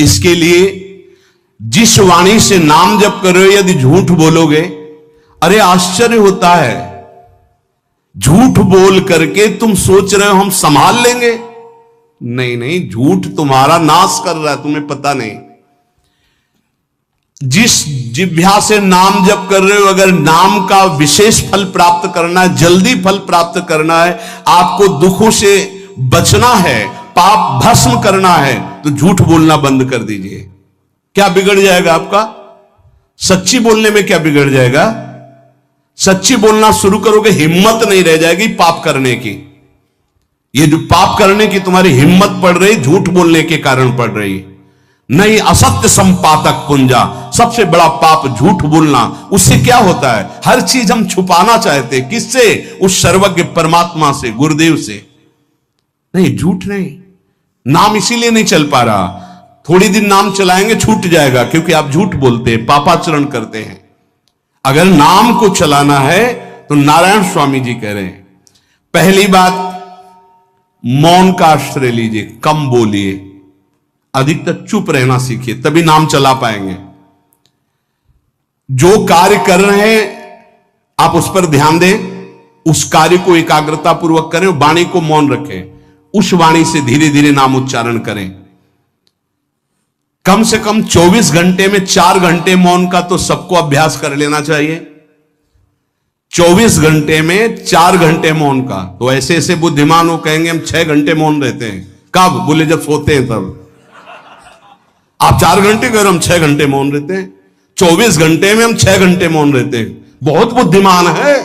इसके लिए जिस वाणी से नाम जप कर रहे हो यदि झूठ बोलोगे, अरे आश्चर्य होता है, झूठ बोल करके तुम सोच रहे हो हम संभाल लेंगे। नहीं नहीं, झूठ तुम्हारा नाश कर रहा है, तुम्हें पता नहीं। जिस जिह्वा से नाम जप कर रहे हो, अगर नाम का विशेष फल प्राप्त करना है, जल्दी फल प्राप्त करना है, आपको दुखों से बचना है, पाप भस्म करना है, तो झूठ बोलना बंद कर दीजिए। क्या बिगड़ जाएगा आपका? सच्ची बोलने में क्या बिगड़ जाएगा? सच्ची बोलना शुरू करोगे, हिम्मत नहीं रह जाएगी पाप करने की। ये जो पाप करने की तुम्हारी हिम्मत पड़ रही, झूठ बोलने के कारण पड़ रही। नहीं, असत्य संपातक पुंजा, सबसे बड़ा पाप झूठ बोलना। उससे क्या होता है? हर चीज हम छुपाना चाहते, किससे? उस सर्वज्ञ परमात्मा से, गुरुदेव से। नहीं, झूठ नहीं। नाम इसीलिए नहीं चल पा रहा, थोड़ी दिन नाम चलाएंगे छूट जाएगा, क्योंकि आप झूठ बोलते हैं, पापाचरण करते हैं। अगर नाम को चलाना है तो नारायण स्वामी जी कह रहे हैं, पहली बात मौन का आश्रय लीजिए, कम बोलिए, अधिकतर चुप रहना सीखिए, तभी नाम चला पाएंगे। जो कार्य कर रहे हैं आप उस पर ध्यान दें, उस कार्य को एकाग्रता पूर्वक करें, वाणी को मौन रखें, उस वाणी से धीरे धीरे नाम उच्चारण करें। कम से कम 24 घंटे में 4 घंटे मौन का तो सबको अभ्यास कर लेना चाहिए। 24 घंटे में 4 घंटे मौन का। तो ऐसे ऐसे बुद्धिमान हो कहेंगे हम 6 घंटे मौन रहते हैं। कब? बोले जब सोते हैं तब। आप 4 घंटे कह रहे हम 6 घंटे मौन रहते हैं। 24 घंटे में हम 6 घंटे मौन रहते हैं, बहुत बुद्धिमान है।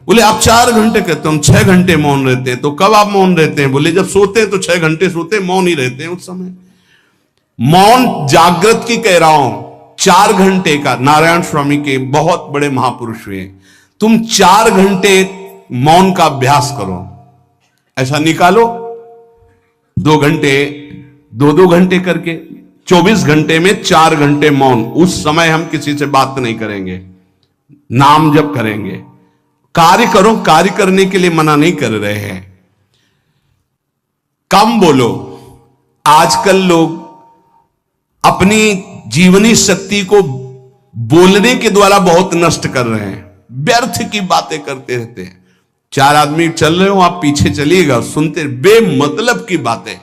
बोले आप 4 घंटे कहते हो, हम 6 घंटे मौन रहते हैं। तो कब आप मौन रहते हैं? बोले जब सोते हैं तो 6 घंटे सोते हैं, मौन ही रहते हैं उस समय। मौन जागृत की कह रहा हूं, 4 घंटे का। नारायण स्वामी के बहुत बड़े महापुरुष हुए, तुम 4 घंटे मौन का अभ्यास करो, ऐसा निकालो 2 घंटे, 2 घंटे करके 24 घंटे में 4 घंटे मौन। उस समय हम किसी से बात नहीं करेंगे, नाम जप करेंगे। कार्य करो, कार्य करने के लिए मना नहीं कर रहे हैं। कम बोलो। आजकल लोग अपनी जीवनी शक्ति को बोलने के द्वारा बहुत नष्ट कर रहे हैं, व्यर्थ की बातें करते रहते हैं। 4 आदमी चल रहे हो, आप पीछे चलिएगा, सुनते, बेमतलब की बातें।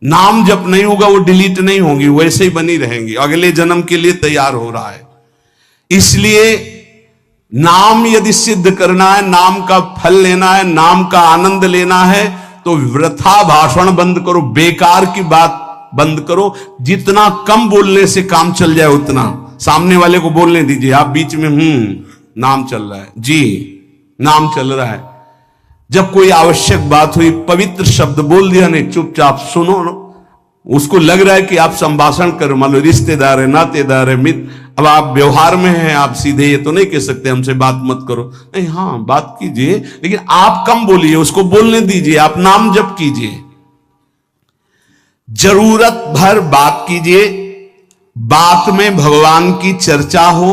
नाम जप नहीं होगा, वो डिलीट नहीं होंगी, वैसे ही बनी रहेंगी, अगले जन्म के लिए तैयार हो रहा है। इसलिए नाम यदि सिद्ध करना है, नाम का फल लेना है, नाम का आनंद लेना है, तो वृथा भाषण बंद करो, बेकार की बात बंद करो। जितना कम बोलने से काम चल जाए उतना। सामने वाले को बोलने दीजिए, आप बीच में नाम चल रहा है जी, नाम चल रहा है। जब कोई आवश्यक बात हुई, पवित्र शब्द बोल दिया, नहीं चुपचाप सुनो। उसको लग रहा है कि आप संभाषण करो, मान लो रिश्तेदार है, नातेदार है, मित्र, अब आप व्यवहार में हैं, आप सीधे ये तो नहीं कह सकते हमसे बात मत करो, नहीं, हाँ बात कीजिए, लेकिन आप कम बोलिए, उसको बोलने दीजिए, आप नाम जप कीजिए, जरूरत भर बात कीजिए। बात में भगवान की चर्चा हो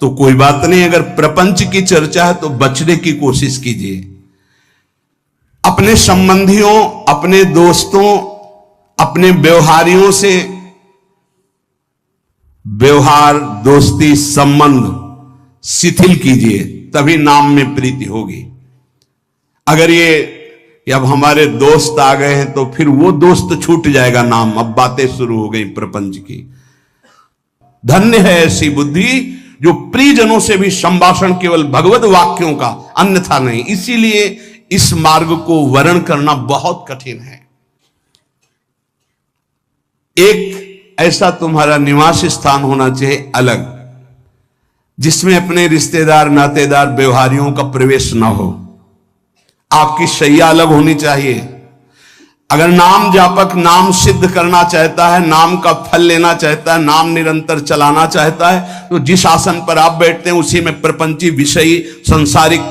तो कोई बात नहीं, अगर प्रपंच की चर्चा है तो बचने की कोशिश कीजिए। अपने संबंधियों, अपने दोस्तों, अपने व्यवहारियों से व्यवहार, दोस्ती, संबंध शिथिल कीजिए, तभी नाम में प्रीति होगी। अगर ये अब हमारे दोस्त आ गए हैं तो फिर वो दोस्त छूट जाएगा नाम, अब बातें शुरू हो गई प्रपंच की। धन्य है ऐसी बुद्धि जो प्रियजनों से भी संभाषण केवल भगवत वाक्यों का, अन्यथा नहीं। इसीलिए इस मार्ग को वर्ण करना बहुत कठिन है। एक ऐसा तुम्हारा निवास स्थान होना चाहिए अलग, जिसमें अपने रिश्तेदार, नातेदार, व्यवहारियों का प्रवेश ना हो। आपकी शैया अलग होनी चाहिए। अगर नाम जापक नाम सिद्ध करना चाहता है, नाम का फल लेना चाहता है, नाम निरंतर चलाना चाहता है, तो जिस आसन पर आप बैठते हैं उसी में प्रपंची, विषयी, संसारिक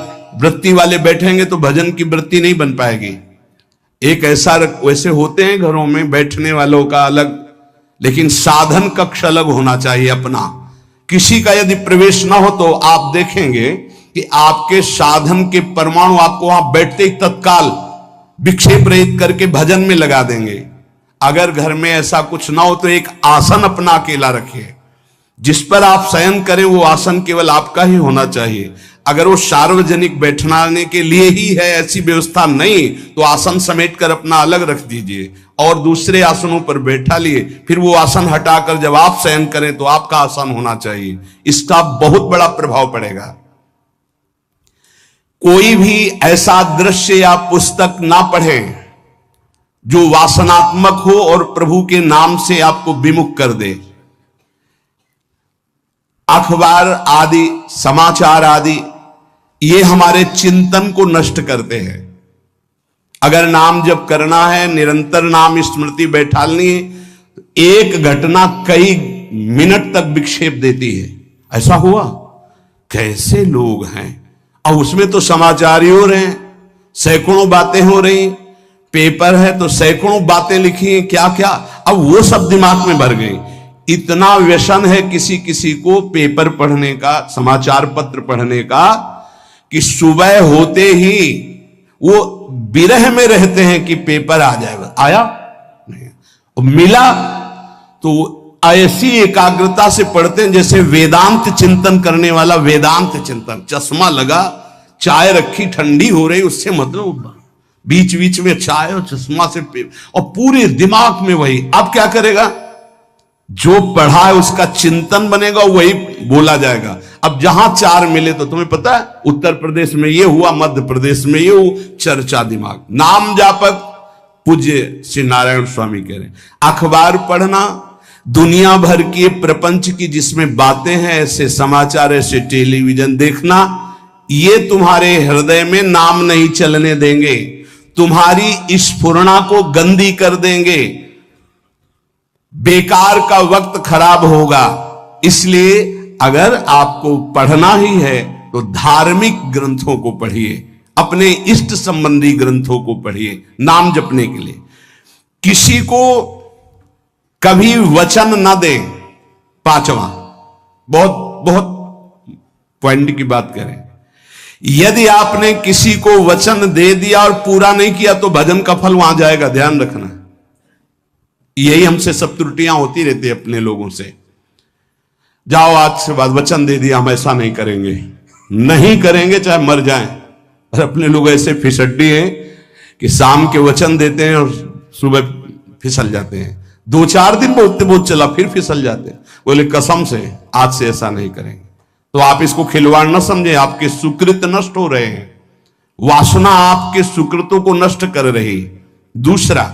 वृत्ति वाले बैठेंगे तो भजन की वृत्ति नहीं बन पाएगी। एक ऐसा, वैसे होते हैं घरों में बैठने वालों का अलग, लेकिन साधन कक्ष अलग होना चाहिए अपना। किसी का यदि प्रवेश ना हो तो आप देखेंगे कि आपके साधन के परमाणु आपको वहां बैठते ही तत्काल विक्षेप रहित करके भजन में लगा देंगे। अगर घर में ऐसा कुछ ना हो तो एक आसन अपना अकेला रखिए, जिस पर आप शयन करें वो आसन केवल आपका ही होना चाहिए। अगर वो सार्वजनिक बैठने के लिए ही है, ऐसी व्यवस्था नहीं, तो आसन समेट कर अपना अलग रख दीजिए और दूसरे आसनों पर बैठा लिए, फिर वो आसन हटाकर जब आप शयन करें तो आपका आसन होना चाहिए। इसका बहुत बड़ा प्रभाव पड़ेगा। कोई भी ऐसा दृश्य या पुस्तक ना पढ़ें जो वासनात्मक हो और प्रभु के नाम से आपको विमुख कर दे। अखबार आदि, समाचार आदि, ये हमारे चिंतन को नष्ट करते हैं। अगर नाम जप करना है, निरंतर नाम स्मृति बैठालनी है, एक घटना कई मिनट तक विक्षेप देती है। ऐसा हुआ, कैसे लोग हैं, और उसमें तो समाचार ही हो रहे हैं, सैकड़ों बातें हो रही, पेपर है तो सैकड़ों बातें लिखी हैं, क्या क्या, अब वो सब दिमाग में भर गई। इतना व्यसन है किसी किसी को पेपर पढ़ने का, समाचार पत्र पढ़ने का, कि सुबह होते ही वो विरह में रहते हैं कि पेपर आ जाएगा। आया नहीं, मिला तो ऐसी एकाग्रता से पढ़ते हैं जैसे वेदांत चिंतन करने वाला वेदांत चिंतन। चश्मा लगा, चाय रखी, ठंडी हो रही, उससे मतलब बीच बीच में चाय और चश्मा से और पूरे दिमाग में वही। अब क्या करेगा, जो पढ़ा है उसका चिंतन बनेगा, वही बोला जाएगा। अब जहां चार मिले तो तुम्हें पता है, उत्तर प्रदेश में ये हुआ, मध्य प्रदेश में ये हुआ, चर्चा दिमाग। नाम जापक पूज्य श्री नारायण स्वामी कह रहे हैं, अखबार पढ़ना, दुनिया भर के प्रपंच की जिसमें बातें हैं, ऐसे समाचार, ऐसे टेलीविजन देखना, ये तुम्हारे हृदय में नाम नहीं चलने देंगे, तुम्हारी स्फुरणा को गंदी कर देंगे, बेकार का वक्त खराब होगा। इसलिए अगर आपको पढ़ना ही है तो धार्मिक ग्रंथों को पढ़िए, अपने इष्ट संबंधी ग्रंथों को पढ़िए नाम जपने के लिए। किसी को कभी वचन न दे। पांचवा, बहुत बहुत पॉइंट की बात करें, यदि आपने किसी को वचन दे दिया और पूरा नहीं किया तो भजन का फल वहां जाएगा, ध्यान रखना। यही हमसे सब त्रुटियां होती रहती है अपने लोगों से। जाओ आज से बाद वचन दे दिया, हम ऐसा नहीं करेंगे, नहीं करेंगे चाहे मर जाएं। और अपने लोग ऐसे फिसड्डी हैं कि शाम के वचन देते हैं और सुबह फिसल जाते हैं। 2-4 दिन बोलते बहुत चला, फिर फिसल जाते हैं। बोले कसम से आज से ऐसा नहीं करेंगे। तो आप इसको खिलवाड़ न समझे, आपके सुकृत नष्ट हो रहे हैं, वासना आपके सुकृतों को नष्ट कर रही। दूसरा,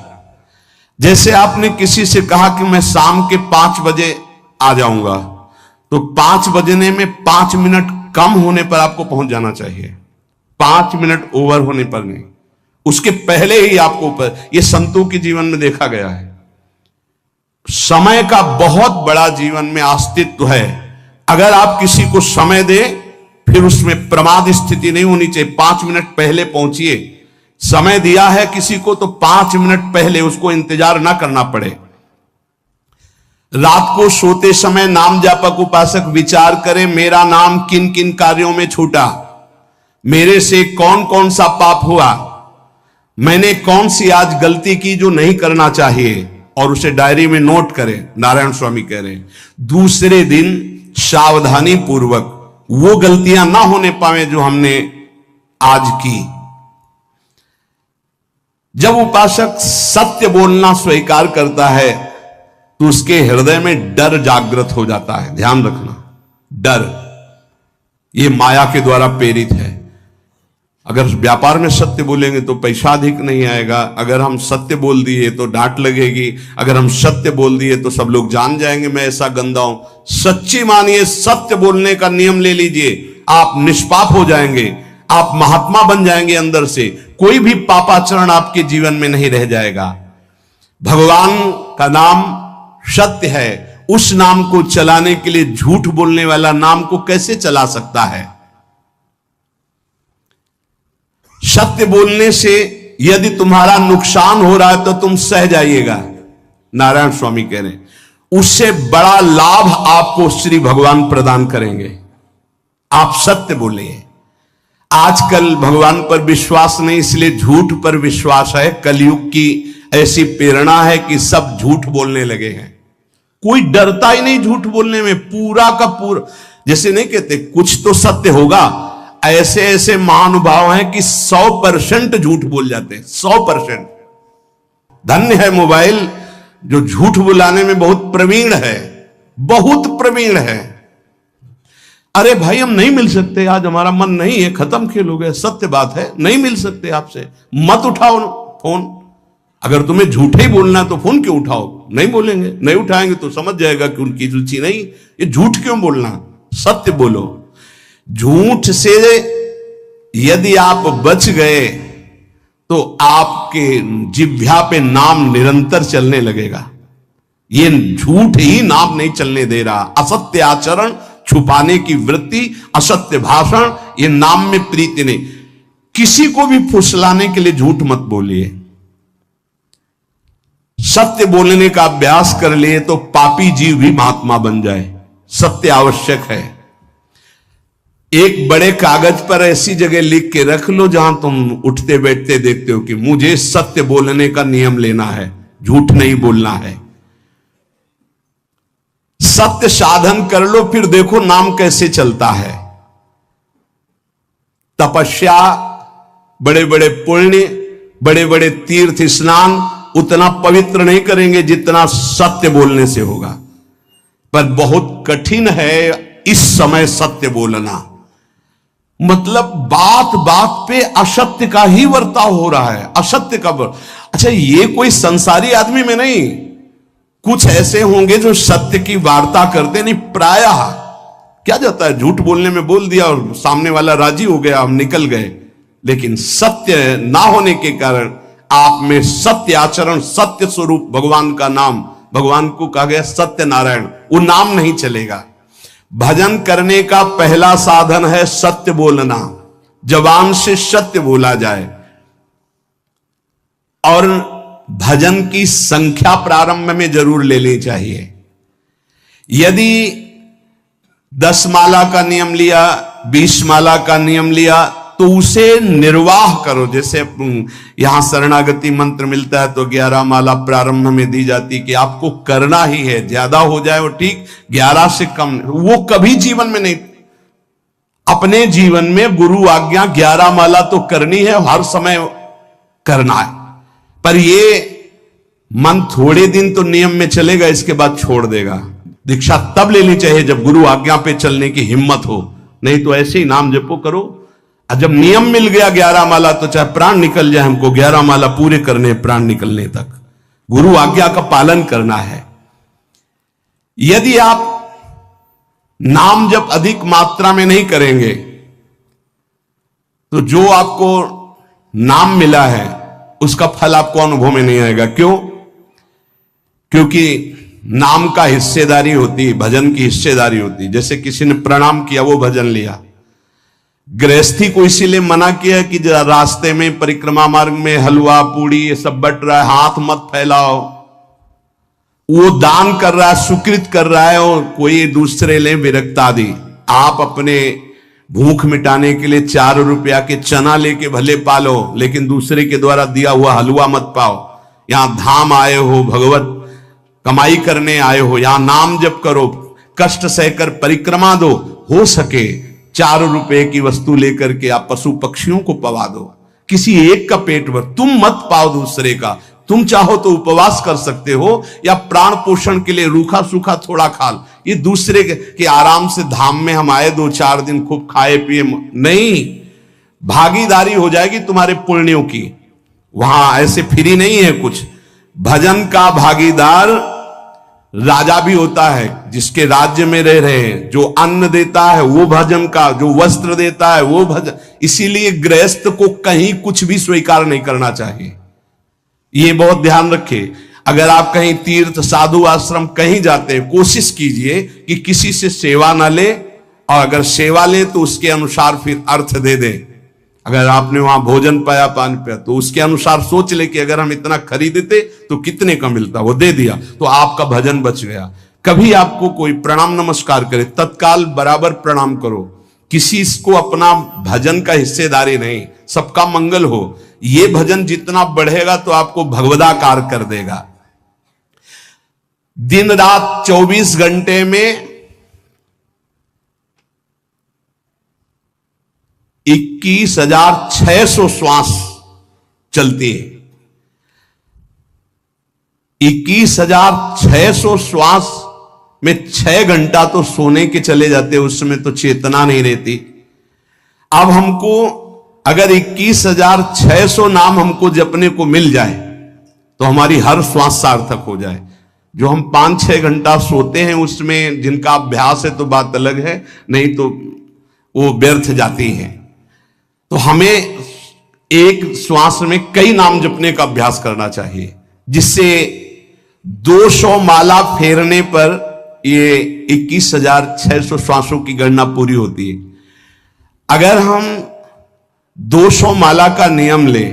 जैसे आपने किसी से कहा कि मैं शाम के 5 बजे आ जाऊंगा, तो 5 बजने में 5 मिनट कम होने पर आपको पहुंच जाना चाहिए, 5 मिनट ओवर होने पर नहीं, उसके पहले ही आपको ऊपर। यह संतों के जीवन में देखा गया है। समय का बहुत बड़ा जीवन में अस्तित्व है। अगर आप किसी को समय दें, फिर उसमें प्रमाद स्थिति नहीं होनी चाहिए। 5 मिनट पहले पहुंचिए। समय दिया है किसी को तो 5 मिनट पहले उसको इंतजार ना करना पड़े। रात को सोते समय नाम जापक उपासक विचार करें, मेरा नाम किन किन कार्यों में छूटा, मेरे से कौन कौन सा पाप हुआ, मैंने कौन सी आज गलती की जो नहीं करना चाहिए, और उसे डायरी में नोट करें। नारायण स्वामी कह रहे हैं दूसरे दिन सावधानी पूर्वक वो गलतियां ना होने पाए जो हमने आज की। जब उपासक सत्य बोलना स्वीकार करता है तो उसके हृदय में डर जागृत हो जाता है। ध्यान रखना, डर ये माया के द्वारा प्रेरित है। अगर व्यापार में सत्य बोलेंगे तो पैसा अधिक नहीं आएगा, अगर हम सत्य बोल दिए तो डांट लगेगी, अगर हम सत्य बोल दिए तो सब लोग जान जाएंगे मैं ऐसा गंदा हूं। सच्ची मानिए, सत्य बोलने का नियम ले लीजिए, आप निष्पाप हो जाएंगे, आप महात्मा बन जाएंगे अंदर से। कोई भी पापाचरण आपके जीवन में नहीं रह जाएगा। भगवान का नाम सत्य है, उस नाम को चलाने के लिए झूठ बोलने वाला नाम को कैसे चला सकता है। सत्य बोलने से यदि तुम्हारा नुकसान हो रहा है तो तुम सह जाइएगा। नारायण स्वामी कह रहे हैं उससे बड़ा लाभ आपको श्री भगवान प्रदान करेंगे। आप सत्य बोलिए। आजकल भगवान पर विश्वास नहीं, इसलिए झूठ पर विश्वास है। कलयुग की ऐसी प्रेरणा है कि सब झूठ बोलने लगे हैं। कोई डरता ही नहीं झूठ बोलने में, पूरा का पूरा। जैसे नहीं कहते कुछ तो सत्य होगा, ऐसे ऐसे महानुभाव हैं कि 100% झूठ बोल जाते हैं, 100%। धन्य है मोबाइल जो झूठ बुलाने में बहुत प्रवीण है, बहुत प्रवीण है। अरे भाई हम नहीं मिल सकते, आज हमारा मन नहीं है, खत्म खेल हो गया, सत्य बात है, नहीं मिल सकते आपसे, मत उठाओ फोन। अगर तुम्हें झूठे ही बोलना है तो फोन क्यों उठाओ? नहीं बोलेंगे, नहीं उठाएंगे तो समझ जाएगा कि उनकी रुचि नहीं। ये झूठ क्यों बोलना, सत्य बोलो। झूठ से यदि आप बच गए तो आपके जिह्वा पे नाम निरंतर चलने लगेगा। ये झूठ ही नाम नहीं चलने दे रहा। असत्य आचरण, छुपाने की वृत्ति, असत्य भाषण, ये नाम में प्रीति नहीं। किसी को भी फुसलाने के लिए झूठ मत बोलिए। सत्य बोलने का अभ्यास कर लिए तो पापी जीव भी महात्मा बन जाए। सत्य आवश्यक है। एक बड़े कागज पर ऐसी जगह लिख के रख लो जहां तुम उठते बैठते देखते हो कि मुझे सत्य बोलने का नियम लेना है, झूठ नहीं बोलना है। सत्य साधन कर लो, फिर देखो नाम कैसे चलता है। तपस्या, बड़े बड़े पुण्य, बड़े बड़े तीर्थ स्नान उतना पवित्र नहीं करेंगे जितना सत्य बोलने से होगा। पर बहुत कठिन है इस समय सत्य बोलना। मतलब बात बात पे असत्य का ही वर्ताव हो रहा है, असत्य का अच्छा, ये कोई संसारी आदमी में नहीं, कुछ ऐसे होंगे जो सत्य की वार्ता करते नहीं। प्रायः क्या जाता है, झूठ बोलने में बोल दिया और सामने वाला राजी हो गया, हम निकल गए। लेकिन सत्य ना होने के कारण आप में सत्य आचरण, सत्य स्वरूप भगवान का नाम, भगवान को कहा गया सत्य नारायण, वो नाम नहीं चलेगा। भजन करने का पहला साधन है सत्य बोलना, जबान से सत्य बोला जाए। और भजन की संख्या प्रारंभ में जरूर लेनी चाहिए। यदि 10 माला का नियम लिया, 20 माला का नियम लिया, तो उसे निर्वाह करो। जैसे यहां शरणागति मंत्र मिलता है तो 11 माला प्रारंभ में दी जाती कि आपको करना ही है, ज्यादा हो जाए वो ठीक, 11 से कम वो कभी जीवन में नहीं। अपने जीवन में गुरु आज्ञा 11 माला तो करनी है, हर समय करना है। पर ये मन थोड़े दिन तो नियम में चलेगा, इसके बाद छोड़ देगा। दीक्षा तब लेनी चाहिए जब गुरु आज्ञा पे चलने की हिम्मत हो, नहीं तो ऐसे ही नाम जपो करो। जब नियम मिल गया 11 माला तो चाहे प्राण निकल जाए, हमको 11 माला पूरे करने, प्राण निकलने तक गुरु आज्ञा का पालन करना है। यदि आप नाम जब अधिक मात्रा में नहीं करेंगे तो जो आपको नाम मिला है उसका फल आपको अनुभव में नहीं आएगा। क्यों? क्योंकि नाम का हिस्सेदारी होती, भजन की हिस्सेदारी होती। जैसे किसी ने प्रणाम किया, वो भजन लिया। गृहस्थी को इसीलिए मना किया कि रास्ते में परिक्रमा मार्ग में हलवा पूड़ी ये सब बट रहा है, हाथ मत फैलाओ। वो दान कर रहा है, सुकृत कर रहा है, और कोई दूसरे ले विरक्त आदि। आप अपने भूख मिटाने के लिए 4 रुपया के चना लेके भले पालो, लेकिन दूसरे के द्वारा दिया हुआ हलवा मत पाओ। यहां धाम आए हो, भगवत कमाई करने आए हो, यहां नाम जप करो, कष्ट सहकर परिक्रमा दो। हो सके 4 रुपए की वस्तु लेकर के आप पशु पक्षियों को पवा दो, किसी एक का पेट भर, तुम मत पाओ दूसरे का। तुम चाहो तो उपवास कर सकते हो, या प्राण पोषण के लिए रूखा सूखा थोड़ा खा लो। ये दूसरे के आराम से धाम में हम आए 2-4 दिन खूब खाए पिए नहीं, भागीदारी हो जाएगी तुम्हारे पुण्यों की। वहां ऐसे फ्री नहीं है कुछ। भजन का भागीदार राजा भी होता है, जिसके राज्य में रह रहे हैं। जो अन्न देता है वो भजन का, जो वस्त्र देता है वो भजन। इसीलिए गृहस्थ को कहीं कुछ भी स्वीकार नहीं करना चाहिए, ये बहुत ध्यान रखिए। अगर आप कहीं तीर्थ साधु आश्रम कहीं जाते हैं, कोशिश कीजिए कि किसी से सेवा ना ले, और अगर सेवा ले तो उसके अनुसार फिर अर्थ दे दे। अगर आपने वहां भोजन पाया, पान पाया, तो उसके अनुसार सोच ले कि अगर हम इतना खरीदते तो कितने का मिलता, वो दे दिया तो आपका भजन बच गया। कभी आपको कोई प्रणाम नमस्कार करे, तत्काल बराबर प्रणाम करो। किसी को अपना भजन का हिस्सेदारी नहीं, सबका मंगल हो। ये भजन जितना बढ़ेगा तो आपको भगवदाकार कर देगा। दिन रात 24 घंटे में 21,600 श्वास चलती है। 21,600 श्वास में 6 घंटा तो सोने के चले जाते, उसमें तो चेतना नहीं रहती। अब हमको अगर 21,600 नाम हमको जपने को मिल जाए तो हमारी हर श्वास सार्थक हो जाए। जो हम 5-6 घंटा सोते हैं उसमें जिनका अभ्यास है तो बात अलग है, नहीं तो वो व्यर्थ जाती है। तो हमें एक श्वास में कई नाम जपने का अभ्यास करना चाहिए, जिससे 200 माला फेरने पर ये 21,600 श्वासों की गणना पूरी होती है। अगर हम 200 माला का नियम ले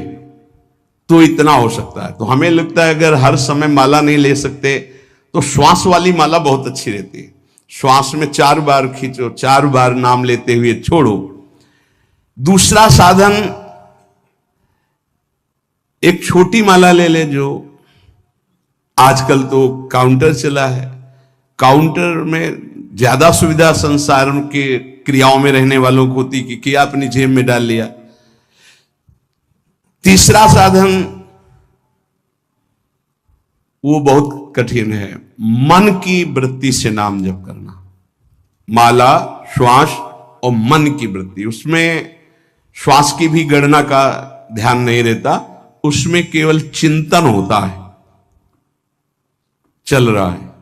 तो इतना हो सकता है। तो हमें लगता है अगर हर समय माला नहीं ले सकते तो श्वास वाली माला बहुत अच्छी रहती है। श्वास में 4 बार खींचो, 4 बार नाम लेते हुए छोड़ो। दूसरा साधन, एक छोटी माला ले ले, जो आजकल तो काउंटर चला है। काउंटर में ज्यादा सुविधा संसार के क्रियाओं में रहने वालों को होती कि क्या अपनी जेब में डाल लिया। तीसरा साधन वो बहुत कठिन है, मन की वृत्ति से नाम जप करना। माला, श्वास और मन की वृत्ति, उसमें श्वास की भी गणना का ध्यान नहीं रहता, उसमें केवल चिंतन होता है, चल रहा है।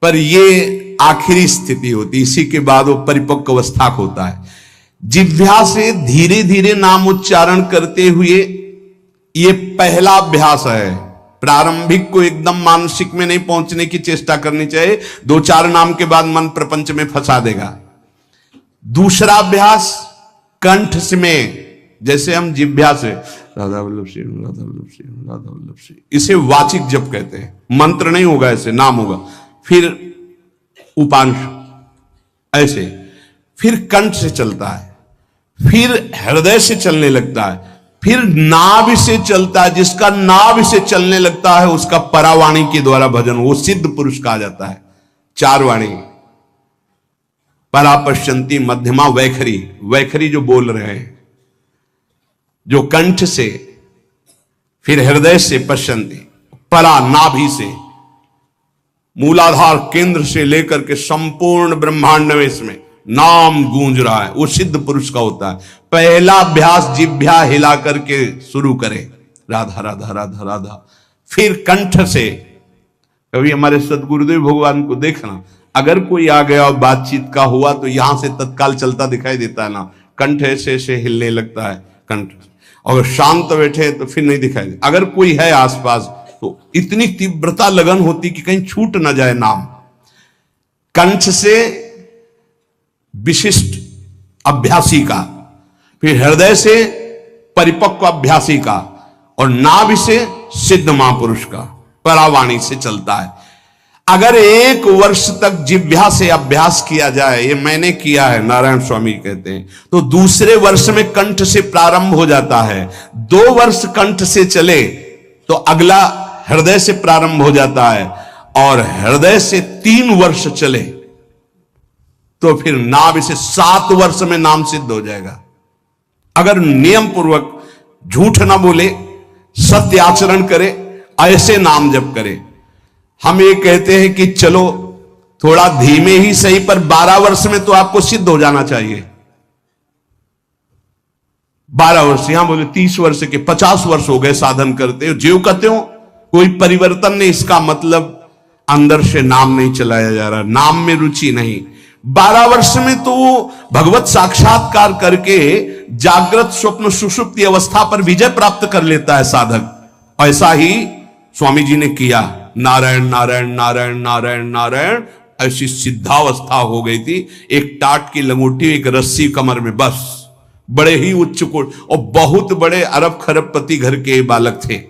पर ये आखिरी स्थिति होती, इसी के बाद वो परिपक्व अवस्था को होता है। जिह्वा से धीरे धीरे नाम उच्चारण करते हुए ये पहला अभ्यास है। प्रारंभिक को एकदम मानसिक में नहीं पहुंचने की चेष्टा करनी चाहिए, 2-4 नाम के बाद मन प्रपंच में फंसा देगा। दूसरा अभ्यास कंठ में, जैसे हम जिह्वा से राधा वल्लभ श्री राधा वल्लभ श्री राधा वल्लभ श्री, इसे वाचिक जप कहते हैं। मंत्र नहीं होगा, ऐसे नाम होगा। फिर उपांश ऐसे, फिर कंठ से चलता है, फिर हृदय से चलने लगता है, फिर नाभि से चलता है। जिसका नाभि से चलने लगता है उसका परावाणी के द्वारा भजन, वो सिद्ध पुरुष कहा जाता है। 4 वाणी, परा, पश्यंती, मध्यमा, वैखरी। वैखरी जो बोल रहे हैं, जो कंठ से, फिर हृदय से पश्यंती, परा नाभि से, मूलाधार केंद्र से लेकर के संपूर्ण ब्रह्मांड में इसमें नाम गूंज रहा है, वो सिद्ध पुरुष का होता है। पहला अभ्यास जिह्वा हिला करके शुरू करें, राधा राधा राधा राधा। फिर कंठ से, कभी हमारे सदगुरुदेव भगवान को देखना, अगर कोई आ गया और बातचीत का हुआ तो यहां से तत्काल चलता दिखाई देता है ना, कंठ ऐसे ऐसे हिलने लगता है कंठ। और शांत बैठे तो फिर नहीं दिखाई दे। अगर कोई है आसपास तो इतनी तीव्रता लगन होती कि कहीं छूट ना जाए नाम। कंठ से विशिष्ट अभ्यासी का, फिर हृदय से परिपक्व अभ्यासी का, और नाभि से सिद्ध महापुरुष का, परावाणी से चलता है। अगर 1 वर्ष तक जिह्वा से अभ्यास किया जाए, ये मैंने किया है, नारायण स्वामी कहते हैं, तो दूसरे वर्ष में कंठ से प्रारंभ हो जाता है। 2 वर्ष कंठ से चले तो अगला हृदय से प्रारंभ हो जाता है, और हृदय से 3 वर्ष चले तो फिर नाभि से 7 वर्ष में नाम सिद्ध हो जाएगा। अगर नियम पूर्वक झूठ ना बोले, सत्य आचरण करे, ऐसे नाम जप करे। हम ये कहते हैं कि चलो थोड़ा धीमे ही सही, पर 12 वर्ष में तो आपको सिद्ध हो जाना चाहिए। 12 वर्ष, यहां बोले 30 वर्ष के 50 वर्ष हो गए साधन करते हो, जीव कहते हो कोई परिवर्तन नहीं। इसका मतलब अंदर से नाम नहीं चलाया जा रहा, नाम में रुचि नहीं। 12 वर्ष में तो भगवत साक्षात्कार करके जागृत स्वप्न सुषुप्ति अवस्था पर विजय प्राप्त कर लेता है साधक। ऐसा ही स्वामी जी ने किया। नारायण नारायण नारायण नारायण नारायण, ऐसी सिद्धावस्था हो गई थी। एक टाट की लंगोटी, एक रस्सी कमर में, बस। बड़े ही उच्च कोट और बहुत बड़े अरब खरबपति घर के बालक थे।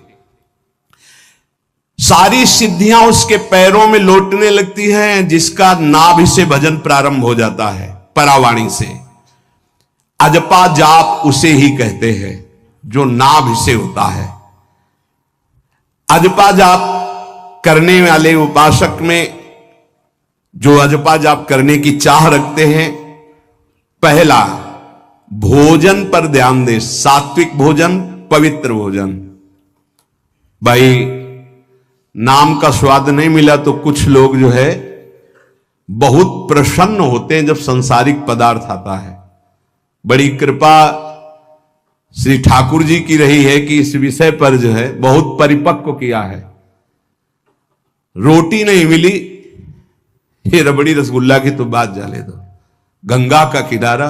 सारी सिद्धियां उसके पैरों में लौटने लगती हैं, जिसका नाभि से भजन प्रारंभ हो जाता है, परावाणी से। अजपा जाप उसे ही कहते हैं। जो नाभि से होता है। अजपा जाप करने वाले उपासक में जो अजपा जाप करने की चाह रखते हैं, पहला भोजन पर ध्यान दे, सात्विक भोजन, पवित्र भोजन। भाई नाम का स्वाद नहीं मिला तो कुछ लोग जो है बहुत प्रसन्न होते हैं जब सांसारिक पदार्थ आता है। बड़ी कृपा श्री ठाकुर जी की रही है कि इस विषय पर जो है बहुत परिपक्व किया है। रोटी नहीं मिली, ये रबड़ी रसगुल्ला की तो बात जाने दो। गंगा का किनारा,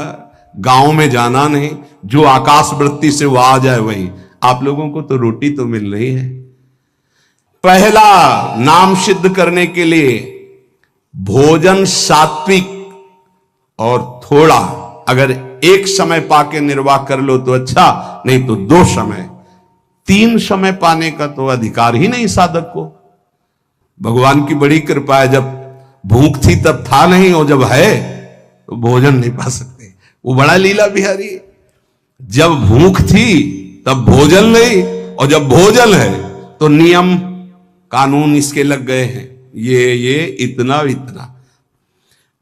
गांव में जाना नहीं, जो आकाश वृत्ति से वो आ जाए वही। आप लोगों को तो रोटी तो मिल रही है। पहला नाम सिद्ध करने के लिए भोजन सात्विक और थोड़ा, अगर एक समय पाके निर्वाह कर लो तो अच्छा, नहीं तो 2 समय, 3 समय पाने का तो अधिकार ही नहीं साधक को। भगवान की बड़ी कृपा है, जब भूख थी तब था नहीं, और जब है तो भोजन नहीं पा सकते। वो बड़ा लीला बिहारी है। जब भूख थी तब भोजन नहीं, और जब भोजन है तो नियम कानून इसके लग गए हैं, ये इतना इतना।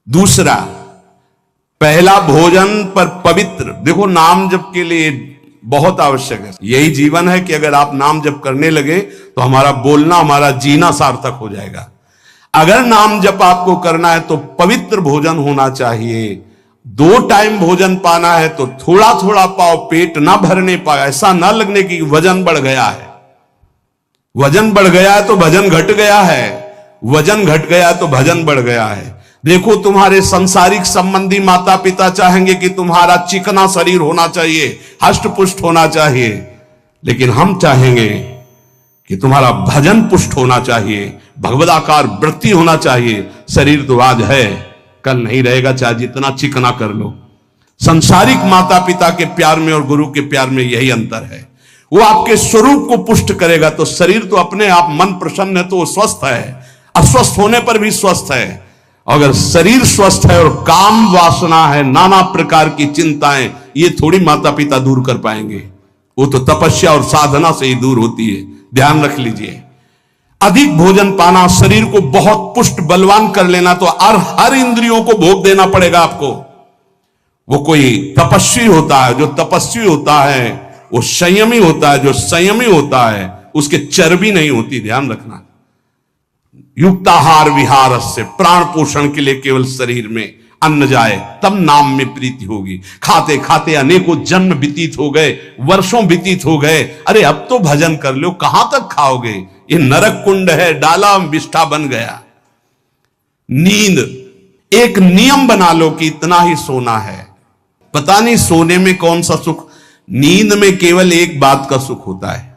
दूसरा, पहला भोजन पर पवित्र। देखो नाम जप के लिए बहुत आवश्यक है। यही जीवन है कि अगर आप नाम जप करने लगे तो हमारा बोलना, हमारा जीना सार्थक हो जाएगा। अगर नाम जप आपको करना है तो पवित्र भोजन होना चाहिए। 2 टाइम भोजन पाना है तो थोड़ा थोड़ा पाओ, पेट ना भरने पाए, ऐसा ना लगने की वजन बढ़ गया है। वजन बढ़ गया है तो भजन घट गया है, वजन घट गया है तो भजन बढ़ गया है। देखो तुम्हारे संसारिक संबंधी माता पिता चाहेंगे कि तुम्हारा चिकना शरीर होना चाहिए, हष्ट पुष्ट होना चाहिए, लेकिन हम चाहेंगे कि तुम्हारा भजन पुष्ट होना चाहिए, भगवदाकार वृत्ति होना चाहिए। शरीर तो आज है, कल नहीं रहेगा, चाहे जितना चिकना कर लो। संसारिक माता पिता के प्यार में और गुरु के प्यार में यही अंतर है। वो आपके स्वरूप को पुष्ट करेगा तो शरीर तो अपने आप, मन प्रसन्न है तो वो स्वस्थ है, अस्वस्थ होने पर भी स्वस्थ है। अगर शरीर स्वस्थ है और काम वासना है, नाना प्रकार की चिंताएं, ये थोड़ी माता पिता दूर कर पाएंगे। वो तो तपस्या और साधना से ही दूर होती है, ध्यान रख लीजिए। अधिक भोजन पाना, शरीर को बहुत पुष्ट बलवान कर लेना, तो हर इंद्रियों को भोग देना पड़ेगा आपको। वो कोई तपस्वी होता है, जो तपस्वी होता है वो संयमी होता है, जो संयमी होता है उसके चर्बी नहीं होती, ध्यान रखना। युक्ताहार विहार से, प्राण पोषण के लिए केवल शरीर में अन्न जाए तब नाम में प्रीति होगी। खाते खाते अनेकों जन्म व्यतीत हो गए, वर्षों व्यतीत हो गए, अरे अब तो भजन कर लो, कहां तक खाओगे? ये नरक कुंड है, डाला विष्ठा बन गया। नींद, एक नियम बना लो कि इतना ही सोना है। पता नहीं सोने में कौन सा सुख, नींद में केवल एक बात का सुख होता है,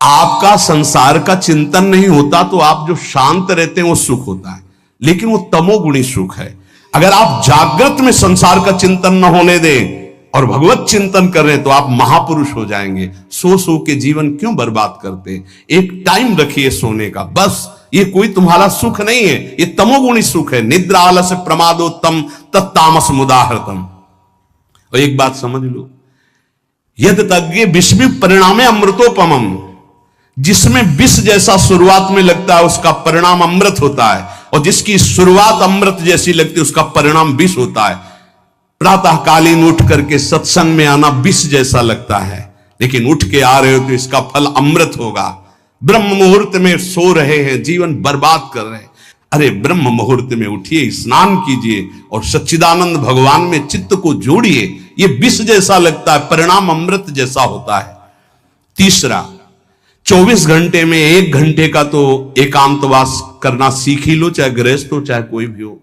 आपका संसार का चिंतन नहीं होता, तो आप जो शांत रहते हैं वो सुख होता है, लेकिन वो तमोगुणी सुख है। अगर आप जागृत में संसार का चिंतन न होने दें और भगवत चिंतन कर रहे हैं तो आप महापुरुष हो जाएंगे। सो सो के जीवन क्यों बर्बाद करते? एक टाइम रखिए सोने का, बस। ये कोई तुम्हारा सुख नहीं है, ये तमोगुणी सुख है। निद्रा आलस्य प्रमादोत्तम तत्तामस मुदाहृतम। और एक बात समझ लो, यद तज्ञ विषमि परिणामे अमृतोपमम। जिसमें विष जैसा शुरुआत में लगता है उसका परिणाम अमृत होता है, और जिसकी शुरुआत अमृत जैसी लगती है उसका परिणाम विष होता है। प्रातःकालीन उठ करके सत्संग में आना विष जैसा लगता है, लेकिन उठ के आ रहे हो तो इसका फल अमृत होगा। ब्रह्म मुहूर्त में सो रहे हैं, जीवन बर्बाद कर रहे हैं, अरे ब्रह्म मुहूर्त में उठिए, स्नान कीजिए और सच्चिदानंद भगवान में चित्त को जोड़िए। ये विष जैसा लगता है, परिणाम अमृत जैसा होता है। तीसरा, 24 घंटे में 1 घंटे का तो एकांतवास करना सीख ही लो, चाहे गृहस्थ हो चाहे कोई भी हो।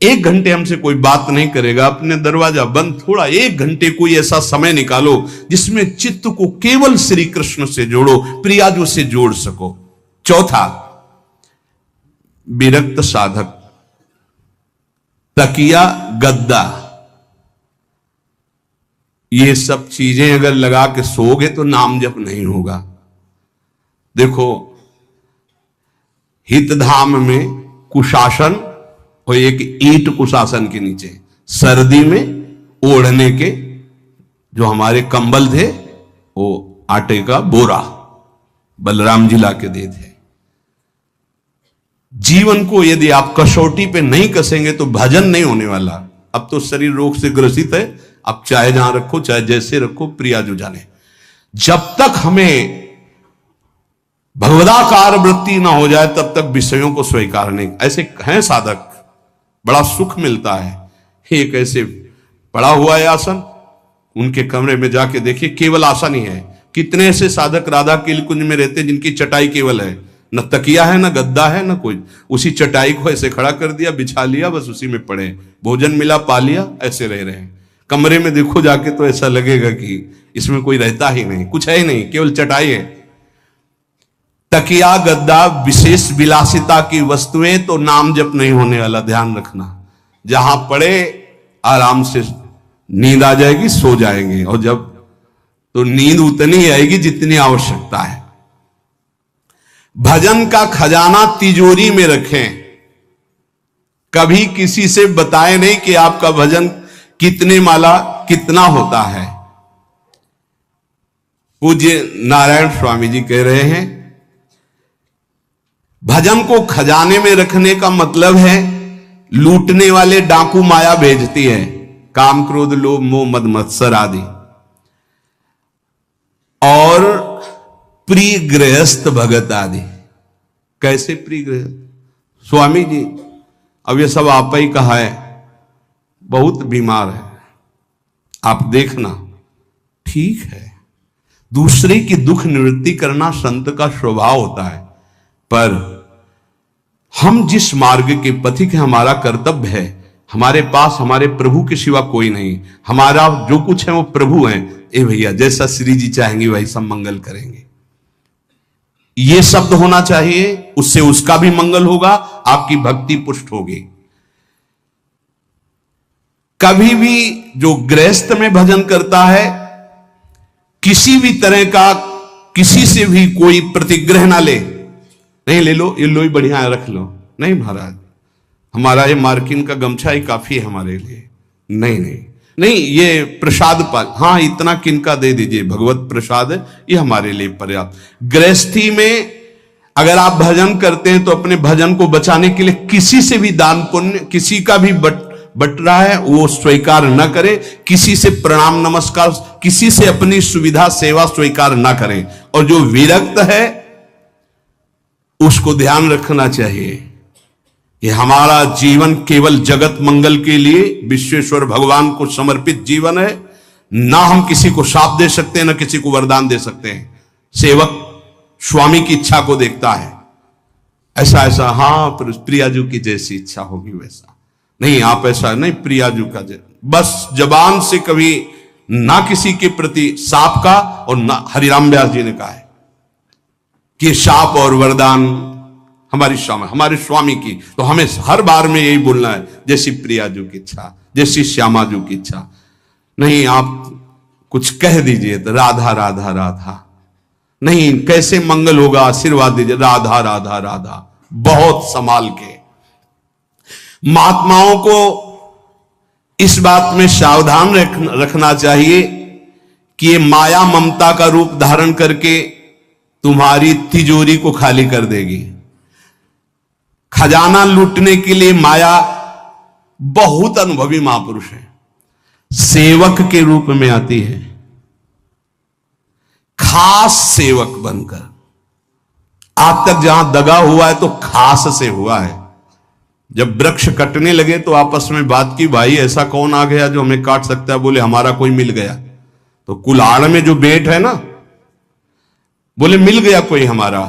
1 घंटे हमसे कोई बात नहीं करेगा, अपने दरवाजा बंद, थोड़ा 1 घंटे कोई ऐसा समय निकालो जिसमें चित्त को केवल श्री कृष्ण से जोड़ो, प्रियाजू से जोड़ सको। चौथा, विरक्त साधक, तकिया गद्दा, ये सब चीजें अगर लगा के सोओगे तो नाम जप नहीं होगा। देखो, हितधाम में कुशासन और एक ईंट कुशासन के नीचे, सर्दी में ओढ़ने के जो हमारे कंबल थे वो आटे का बोरा बलराम जी ला के दे थे। जीवन को यदि आप कसौटी पे नहीं कसेंगे तो भजन नहीं होने वाला। अब तो शरीर रोग से ग्रसित है, आप चाहे जहां रखो चाहे जैसे रखो, प्रिया जो जाने। जब तक हमें भगवदाकार वृत्ति ना हो जाए तब तक विषयों को स्वीकार नहीं। ऐसे हैं साधक, बड़ा सुख मिलता है। एक ऐसे पड़ा हुआ है आसन, उनके कमरे में जाके देखिए, केवल आसन ही है। कितने ऐसे साधक राधा कीलकुंज में रहते जिनकी चटाई केवल है, न तकिया है न गद्दा है न कोई, उसी चटाई को ऐसे खड़ा कर दिया, बिछा लिया, बस उसी में पड़े, भोजन मिला पा लिया, ऐसे रह रहे हैं। कमरे में देखो जाके तो ऐसा लगेगा कि इसमें कोई रहता ही नहीं, कुछ है ही नहीं, केवल चटाई है। तकिया गद्दा विशेष विलासिता की वस्तुएं तो नाम जप नहीं होने वाला, ध्यान रखना। जहां पड़े आराम से नींद आ जाएगी, सो जाएंगे, और जब तो नींद उतनी आएगी जितनी आवश्यकता है। भजन का खजाना तिजोरी में रखें, कभी किसी से बताएं नहीं कि आपका भजन कितने माला कितना होता है। पूज्य नारायण स्वामी जी कह रहे हैं, भजन को खजाने में रखने का मतलब है लूटने वाले डाकू माया भेजती है, काम क्रोध लोभ मोह मद मत्सर आदि, और प्रिय गृहस्थ भगत आदि। कैसे प्रिय गृहस्थ? स्वामी जी अब ये सब आप ही कहा है, बहुत बीमार है, आप देखना। ठीक है, दूसरे की दुख निवृत्ति करना संत का स्वभाव होता है, पर हम जिस मार्ग के पथिक है, हमारा कर्तव्य है। हमारे पास हमारे प्रभु के सिवा कोई नहीं, हमारा जो कुछ है वो प्रभु है। ए भैया, जैसा श्री जी चाहेंगे वही सब मंगल करेंगे, ये शब्द होना चाहिए, उससे उसका भी मंगल होगा, आपकी भक्ति पुष्ट होगी। कभी भी जो गृहस्थ में भजन करता है, किसी भी तरह का किसी से भी कोई प्रतिग्रह ना ले, नहीं ले लो, ये लो ही बढ़िया है, रख लो, नहीं महाराज हमारा ये मार्किन का गमछा ही काफी है हमारे लिए, नहीं नहीं नहीं, ये प्रसाद पाल, हाँ इतना किनका दे दीजिए, भगवत प्रसाद है, ये हमारे लिए पर्याप्त। गृहस्थी में अगर आप भजन करते हैं तो अपने भजन को बचाने के लिए किसी से भी दान पुण्य, किसी का भी बट रहा है वो स्वीकार न करें, किसी से प्रणाम नमस्कार, किसी से अपनी सुविधा सेवा स्वीकार न करें। और जो विरक्त है उसको ध्यान रखना चाहिए कि हमारा जीवन केवल जगत मंगल के लिए विश्वेश्वर भगवान को समर्पित जीवन है। ना हम किसी को शाप दे सकते हैं, ना किसी को वरदान दे सकते हैं। सेवक स्वामी की इच्छा को देखता है, ऐसा ऐसा, हाँ प्रियाजू की जैसी इच्छा होगी वैसा नहीं, आप ऐसा नहीं, प्रियाजू का बस जबान से कभी ना किसी के प्रति शाप का, और ना हरिराम व्यास जी ने कहा है कि शाप और वरदान हमारे स्वामी की, तो हमें हर बार में यही बोलना है, जैसी प्रियाजू की इच्छा, जैसी श्यामाजू की इच्छा। नहीं आप कुछ कह दीजिए तो राधा राधा राधा, नहीं कैसे मंगल होगा, आशीर्वाद दीजिए राधा राधा राधा, बहुत संभाल के। महात्माओं को इस बात में सावधान रखना चाहिए कि ये माया ममता का रूप धारण करके तुम्हारी तिजोरी को खाली कर देगी। खजाना लूटने के लिए माया बहुत अनुभवी महापुरुष है, सेवक के रूप में आती है, खास सेवक बनकर। आज तक जहां दगा हुआ है तो खास से हुआ है। जब वृक्ष कटने लगे तो आपस में बात की, भाई ऐसा कौन आ गया जो हमें काट सकता है? बोले हमारा कोई मिल गया। तो कुल्हाड़ में जो बेट है ना, बोले मिल गया कोई हमारा।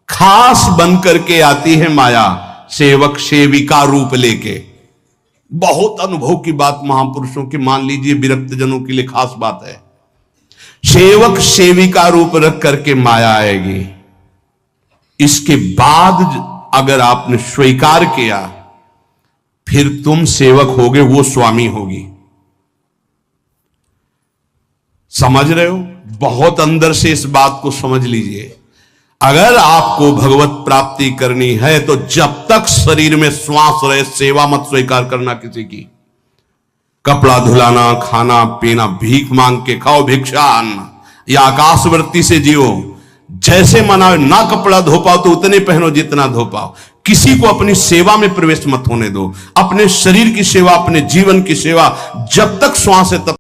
खास बन करके आती है माया, सेवक सेविका रूप लेके। बहुत अनुभव की बात महापुरुषों की, मान लीजिए विरक्त जनों के लिए खास बात है। सेवक सेविका रूप रख करके माया आएगी। इसके बाद अगर आपने स्वीकार किया, फिर तुम सेवक होगे, वो स्वामी होगी। समझ रहे हो? बहुत अंदर से इस बात को समझ लीजिए। अगर आपको भगवत प्राप्ति करनी है तो जब तक शरीर में श्वास रहे, सेवा मत स्वीकार करना किसी की। कपड़ा धुलाना, खाना पीना, भीख मांग के खाओ, भिक्षा अन्न, या आकाशवृत्ति से जियो, जैसे मनाओ, ना कपड़ा धो पाओ तो उतने पहनो जितना धो पाओ। किसी को अपनी सेवा में प्रवेश मत होने दो। अपने शरीर की सेवा, अपने जीवन की सेवा, जब तक श्वास है तब